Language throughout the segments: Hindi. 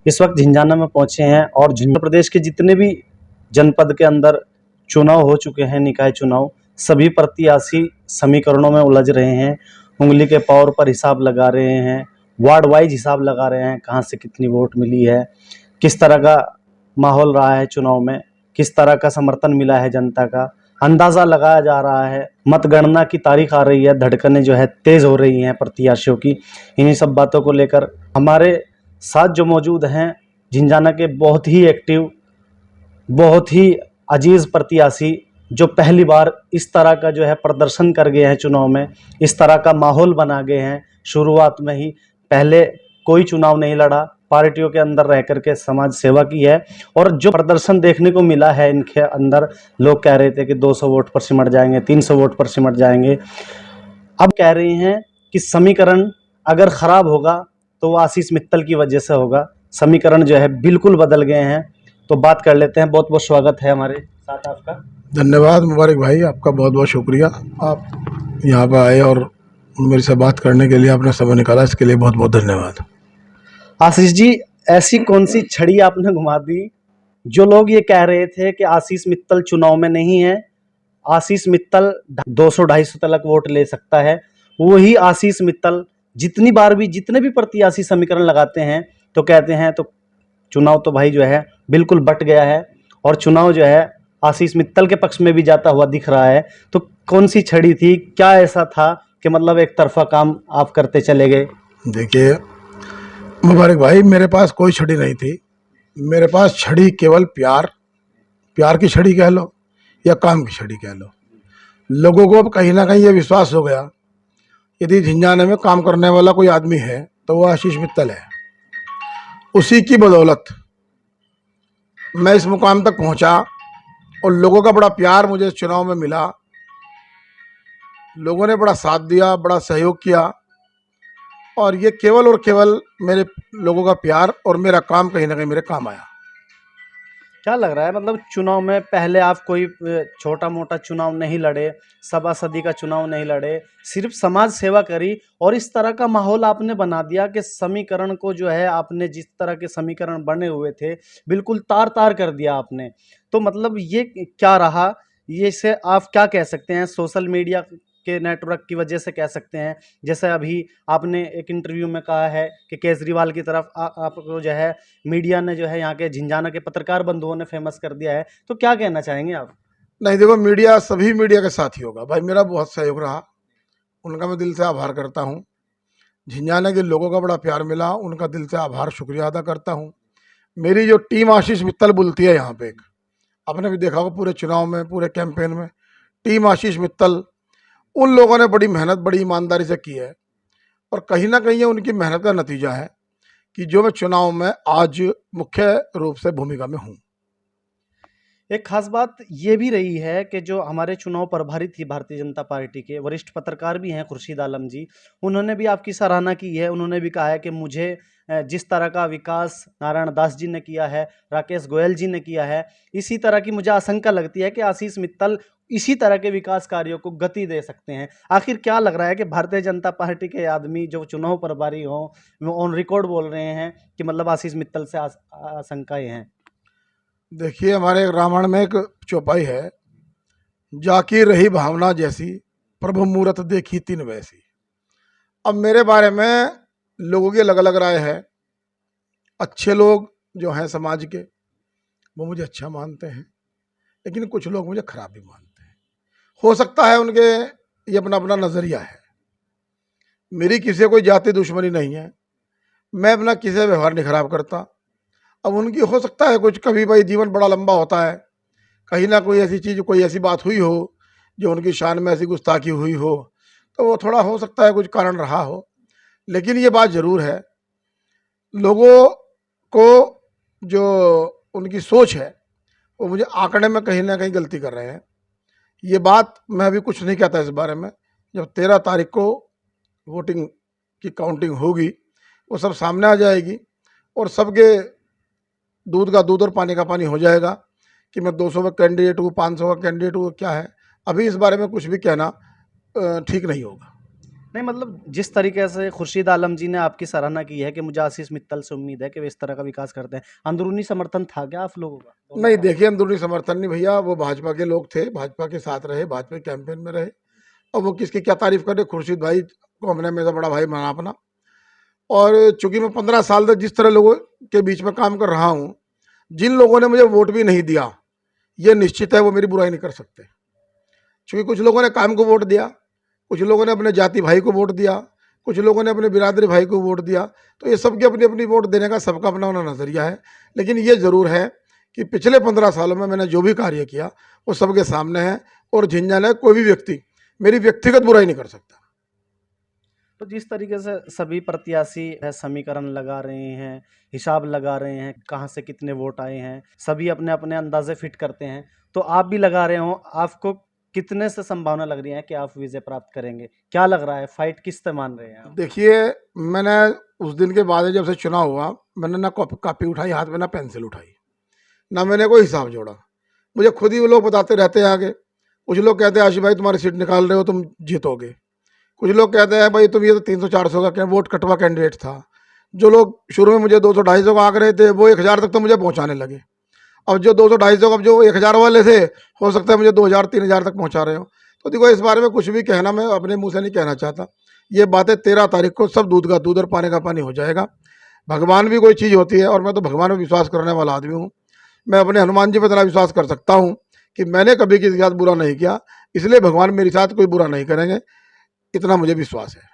इस वक्त झिंझाना में पहुंचे हैं और झिंझाना प्रदेश के जितने भी जनपद के अंदर चुनाव हो चुके हैं, निकाय चुनाव, सभी प्रत्याशी समीकरणों में उलझ रहे हैं। उंगली के पावर पर हिसाब लगा रहे हैं, वार्ड वाइज हिसाब लगा रहे हैं, कहाँ से कितनी वोट मिली है, किस तरह का माहौल रहा है चुनाव में, किस तरह का समर्थन मिला है जनता का, अंदाजा लगाया जा रहा है। मतगणना की तारीख आ रही है, धड़कनें जो है तेज हो रही हैं प्रत्याशियों की। इन्हीं सब बातों को लेकर हमारे साथ जो मौजूद हैं झिंझाना के बहुत ही एक्टिव, बहुत ही अजीज प्रत्याशी, जो पहली बार इस तरह का जो है प्रदर्शन कर गए हैं चुनाव में, इस तरह का माहौल बना गए हैं। शुरुआत में ही पहले कोई चुनाव नहीं लड़ा, पार्टियों के अंदर रह करके समाज सेवा की है, और जो प्रदर्शन देखने को मिला है इनके अंदर, लोग कह रहे थे कि 200 वोट पर सिमट जाएंगे, 300 वोट पर सिमट जाएंगे। अब कह रही हैं कि समीकरण अगर खराब होगा तो वो आशीष मित्तल की वजह से होगा। समीकरण जो है बिल्कुल बदल गए हैं। तो बात कर लेते हैं। बहुत बहुत स्वागत है हमारे साथ आपका। धन्यवाद मुबारक भाई, आपका बहुत बहुत शुक्रिया। आप यहाँ पर आए और मेरे से बात करने के लिए आपने समय निकाला, इसके लिए बहुत बहुत धन्यवाद। आशीष जी, ऐसी कौन सी छड़ी आपने घुमा दी? जो लोग ये कह रहे थे कि आशीष मित्तल चुनाव में नहीं है, आशीष मित्तल 200-250 तक वोट ले सकता है, वही आशीष मित्तल जितनी बार भी, जितने भी प्रत्याशी समीकरण लगाते हैं तो कहते हैं तो चुनाव तो भाई जो है बिल्कुल बट गया है, और चुनाव जो है आशीष मित्तल के पक्ष में भी जाता हुआ दिख रहा है। तो कौन सी छड़ी थी, क्या ऐसा था कि मतलब एक तरफा काम आप करते चले गए? देखिए मुबारक भाई, मेरे पास कोई छड़ी नहीं थी। मेरे पास छड़ी केवल प्यार, प्यार की छड़ी कह लो या काम की छड़ी कह लो। लोगों को अब कहीं ना कहीं ये विश्वास हो गया, यदि झिंझाने में काम करने वाला कोई आदमी है तो वो आशीष मित्तल है। उसी की बदौलत मैं इस मुकाम तक पहुंचा और लोगों का बड़ा प्यार मुझे इस चुनाव में मिला। लोगों ने बड़ा साथ दिया, बड़ा सहयोग किया, और ये केवल और केवल मेरे लोगों का प्यार और मेरा काम कहीं ना कहीं मेरे काम आया। क्या लग रहा है, मतलब चुनाव में पहले आप कोई छोटा मोटा चुनाव नहीं लड़े, सभा सदी का चुनाव नहीं लड़े, सिर्फ समाज सेवा करी, और इस तरह का माहौल आपने बना दिया कि समीकरण को जो है आपने, जिस तरह के समीकरण बने हुए थे, बिल्कुल तार तार कर दिया आपने। तो मतलब ये क्या रहा? ये से आप क्या कह सकते हैं? सोशल मीडिया के नेटवर्क की वजह से कह सकते हैं, जैसे अभी आपने एक इंटरव्यू में कहा है कि केजरीवाल की तरफ आपको जो है मीडिया ने, जो है यहाँ के झिंझाना के पत्रकार बंधुओं ने फेमस कर दिया है। तो क्या कहना चाहेंगे आप? नहीं देखो, मीडिया सभी मीडिया के साथ ही होगा भाई, मेरा बहुत सहयोग रहा, उनका मैं दिल से आभार करता हूँ। झिंझाना के लोगों का बड़ा प्यार मिला, उनका दिल से आभार शुक्रिया अदा करता हूँ। मेरी जो टीम आशीष मित्तल बुलती है यहाँ पे, एक आपने भी देखा होगा पूरे चुनाव में, पूरे कैंपेन में, टीम आशीष मित्तल, उन लोगों ने बड़ी मेहनत, बड़ी ईमानदारी से की है, और कहीं ना कहीं ये उनकी मेहनत का नतीजा है कि जो मैं चुनाव में आज मुख्य रूप से भूमिका में हूँ। एक खास बात ये भी रही है कि जो हमारे चुनाव प्रभारी थी भारतीय जनता पार्टी के वरिष्ठ पत्रकार भी हैं खुर्शीद आलम जी, उन्होंने भी आपकी सराहना की है। उन्होंने भी कहा है कि मुझे जिस तरह का विकास नारायण दास जी ने किया है, राकेश गोयल जी ने किया है, इसी तरह की मुझे आशंका लगती है कि आशीष मित्तल इसी तरह के विकास कार्यों को गति दे सकते हैं। आखिर क्या लग रहा है कि भारतीय जनता पार्टी के आदमी जो चुनाव प्रभारी हों, वो ऑन रिकॉर्ड बोल रहे हैं कि मतलब आशीष मित्तल से आशंकाएं हैं? देखिए, हमारे रामायण में एक चौपाई है, जाकी रही भावना जैसी, प्रभु मूरत देखी तीन वैसी। अब मेरे बारे में लोगों की अलग अलग राय है। अच्छे लोग जो हैं समाज के, वो मुझे अच्छा मानते हैं, लेकिन कुछ लोग मुझे खराब भी मानते हैं। हो सकता है उनके ये अपना अपना नज़रिया है। मेरी किसी से कोई जाति दुश्मनी नहीं है, मैं अपना किसी से व्यवहार नहीं खराब करता। अब उनकी हो सकता है कुछ, कभी भाई जीवन बड़ा लंबा होता है, कहीं ना कोई ऐसी चीज़, कोई ऐसी बात हुई हो जो उनकी शान में ऐसी गुस्ताखी हुई हो, तो वो थोड़ा हो सकता है कुछ कारण रहा हो। लेकिन ये बात ज़रूर है, लोगों को जो उनकी सोच है वो मुझे आंकड़े में कहीं ना कहीं गलती कर रहे हैं। ये बात मैं अभी कुछ नहीं कहता इस बारे में। जब 13 तारीख को वोटिंग की काउंटिंग होगी, वो सब सामने आ जाएगी, और सबके दूध का दूध और पानी का पानी हो जाएगा कि मैं 200 का कैंडिडेट हूँ, 500 का कैंडिडेट हूँ, क्या है। अभी इस बारे में कुछ भी कहना ठीक नहीं होगा। नहीं मतलब जिस तरीके से खुर्शीद आलम जी ने आपकी सराहना की है कि मुझे आशीष मित्तल से उम्मीद है कि वे इस तरह का विकास करते हैं, अंदरूनी समर्थन था क्या आप लोगों का दोनों नहीं का? देखिए, अंदरूनी समर्थन नहीं भैया, वो भाजपा के लोग थे, भाजपा के साथ रहे, भाजपा के कैंपेन में रहे। और वो किसकी क्या तारीफ करे, खुर्शीद भाई को हमने मेरा बड़ा भाई माना अपना। और चूंकि मैं 15 साल तक जिस तरह लोगों के बीच में काम कर रहा हूँ, जिन लोगों ने मुझे वोट भी नहीं दिया, ये निश्चित है वो मेरी बुराई नहीं कर सकते। क्योंकि कुछ लोगों ने काम को वोट दिया, कुछ लोगों ने अपने जाति भाई को वोट दिया, कुछ लोगों ने अपने बिरादरी भाई को वोट दिया। तो ये सबकी अपनी अपनी वोट देने का सबका अपना अपना नज़रिया है। लेकिन ये ज़रूर है कि पिछले 15 सालों में मैंने जो भी कार्य किया वो सबके सामने है, और झिंझाना है कोई भी व्यक्ति मेरी व्यक्तिगत बुराई नहीं कर सकता। तो जिस तरीके से सभी प्रत्याशी है समीकरण लगा रहे हैं, हिसाब लगा रहे हैं, कहाँ से कितने वोट आए हैं, सभी अपने अपने अंदाजे फिट करते हैं, तो आप भी लगा रहे हो, आपको कितने से संभावना लग रही है कि आप विजय प्राप्त करेंगे? क्या लग रहा है, फाइट किस से मान रहे हैं आप? देखिए, मैंने उस दिन के बाद जब से चुनाव हुआ, मैंने ना कापी उठाई हाथ में, ना पेंसिल उठाई, ना मैंने कोई हिसाब जोड़ा। मुझे खुद ही वो लोग बताते रहते हैं आगे। कुछ लोग कहते हैं आशीष भाई तुम्हारी सीट निकाल रहे हो, तुम जीतोगे। कुछ लोग कहते हैं भाई तुम ये तो 300-400 का वोट कटवा कैंडिडेट था। जो लोग शुरू में मुझे 200-250 का आंक रहे थे, वो 1000 तक तो मुझे पहुंचाने लगे। अब जो 200-250 अब जो 1000 वाले थे, हो सकता है मुझे 2000-3000 तक पहुंचा रहे हो। तो देखो, इस बारे में कुछ भी कहना मैं अपने मुंह से नहीं कहना चाहता। ये बातें 13 तारीख को सब दूध का दूध और पानी का पानी हो जाएगा। भगवान भी कोई चीज़ होती है, और मैं तो भगवान में विश्वास करने वाला आदमी हूँ। मैं अपने हनुमान जी पर इतना विश्वास कर सकता हूँ कि मैंने कभी किसी के साथ बुरा नहीं किया, इसलिए भगवान मेरे साथ कोई बुरा नहीं करेंगे, इतना मुझे विश्वास है।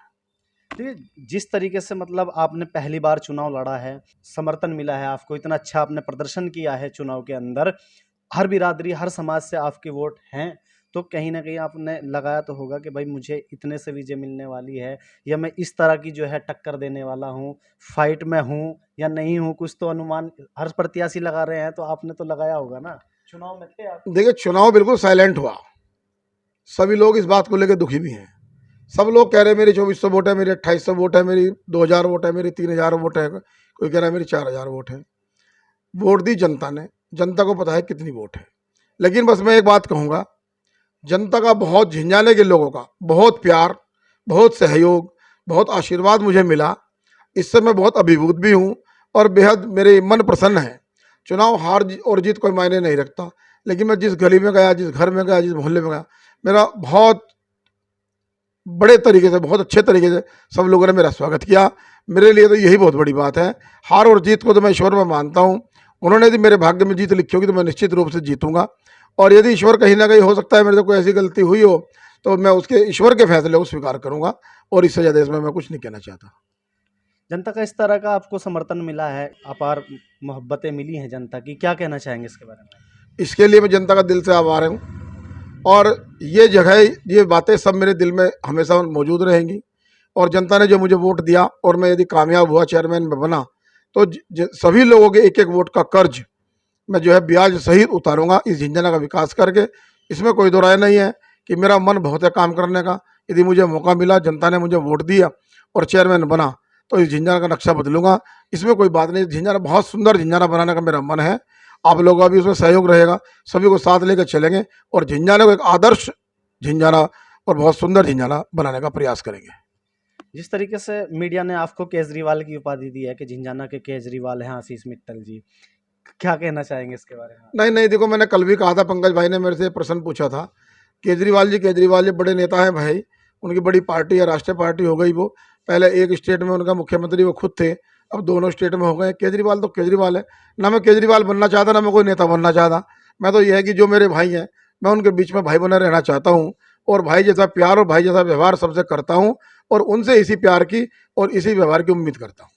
देखिए, जिस तरीके से मतलब आपने पहली बार चुनाव लड़ा है, समर्थन मिला है आपको, इतना अच्छा आपने प्रदर्शन किया है चुनाव के अंदर, हर बिरादरी, हर समाज से आपके वोट हैं, तो कहीं न कहीं आपने लगाया तो होगा कि भाई मुझे इतने से विजय मिलने वाली है, या मैं इस तरह की जो है टक्कर देने वाला हूँ, फाइट में हूँ या नहीं हूँ, कुछ तो अनुमान हर प्रत्याशी लगा रहे हैं, तो आपने तो लगाया होगा ना? चुनाव में थे आप? देखिए, चुनाव बिल्कुल साइलेंट हुआ। सभी लोग इस बात को लेकर दुखी भी हैं। सब लोग कह रहे हैं मेरी 2400 वोट है, मेरी 2800 वोट है, मेरी 2000 वोट है, मेरी 3000 वोट है, कोई कह रहा है मेरी 4000 वोट है। वोट दी जनता ने, जनता को पता है कितनी वोट है। लेकिन बस मैं एक बात कहूँगा, जनता का बहुत, झिंझाने के लोगों का बहुत प्यार, बहुत सहयोग, बहुत आशीर्वाद मुझे मिला। इससे मैं बहुत अभिभूत भी हूँ, और बेहद मेरे मन प्रसन्न है। चुनाव हार और जीत कोई मायने नहीं रखता, लेकिन मैं जिस गली में गया, जिस घर में गया, जिस मोहल्ले में गया, मेरा बहुत बड़े तरीके से, बहुत अच्छे तरीके से सब लोगों ने मेरा स्वागत किया। मेरे लिए तो यही बहुत बड़ी बात है। हार और जीत को तो मैं ईश्वर में मानता हूँ। उन्होंने यदि मेरे भाग्य में जीत लिखी होगी तो मैं निश्चित रूप से जीतूंगा। और यदि ईश्वर कहीं ना कहीं, हो सकता है मेरे से कोई ऐसी गलती हुई हो, तो मैं उसके ईश्वर के फैसले को स्वीकार करूंगा, और इससे ज़्यादा इसमें मैं कुछ नहीं कहना चाहता। जनता का इस तरह का आपको समर्थन मिला है, अपार मोहब्बतें मिली हैं जनता की, क्या कहना चाहेंगे इसके बारे में? इसके लिए मैं जनता का दिल से आभार हूँ, और ये जगह, ये बातें सब मेरे दिल में हमेशा मौजूद रहेंगी। और जनता ने जो मुझे वोट दिया, और मैं यदि कामयाब हुआ, चेयरमैन में बना, तो सभी लोगों के एक एक वोट का कर्ज मैं जो है ब्याज सहित उतारूंगा इस झिंझाना का विकास करके। इसमें कोई दो राय नहीं है कि मेरा मन बहुत है काम करने का। यदि मुझे मौका मिला, जनता ने मुझे वोट दिया और चेयरमैन बना, तो इस झिंझाना का नक्शा बदलूंगा। इसमें कोई बात नहीं। झिंझाना बहुत सुंदर झिंझाना बनाने का मेरा मन है। आप लोगों का भी उसमें सहयोग रहेगा, सभी को साथ लेकर चलेंगे, और झिंझाना को एक आदर्श झिंझाना और बहुत सुंदर झिंझाना बनाने का प्रयास करेंगे। जिस तरीके से मीडिया ने आपको केजरीवाल की उपाधि दी है कि झिंझाना के केजरीवाल हैं आशीष मित्तल जी, क्या कहना चाहेंगे इसके बारे में? नहीं नहीं, देखो, मैंने कल भी कहा था, पंकज भाई ने मेरे से प्रश्न पूछा था। केजरीवाल जी बड़े नेता हैं भाई, उनकी बड़ी पार्टी है, राष्ट्रीय पार्टी हो गई वो। पहले एक स्टेट में उनका मुख्यमंत्री वो खुद थे, अब दोनों स्टेट में हो गए। केजरीवाल तो केजरीवाल है। ना मैं केजरीवाल बनना चाहता, ना मैं कोई नेता बनना चाहता। मैं तो ये है कि जो मेरे भाई हैं, मैं उनके बीच में भाई बना रहना चाहता हूँ, और भाई जैसा प्यार और भाई जैसा व्यवहार सबसे करता हूँ, और उनसे इसी प्यार की और इसी व्यवहार की उम्मीद करता हूँ।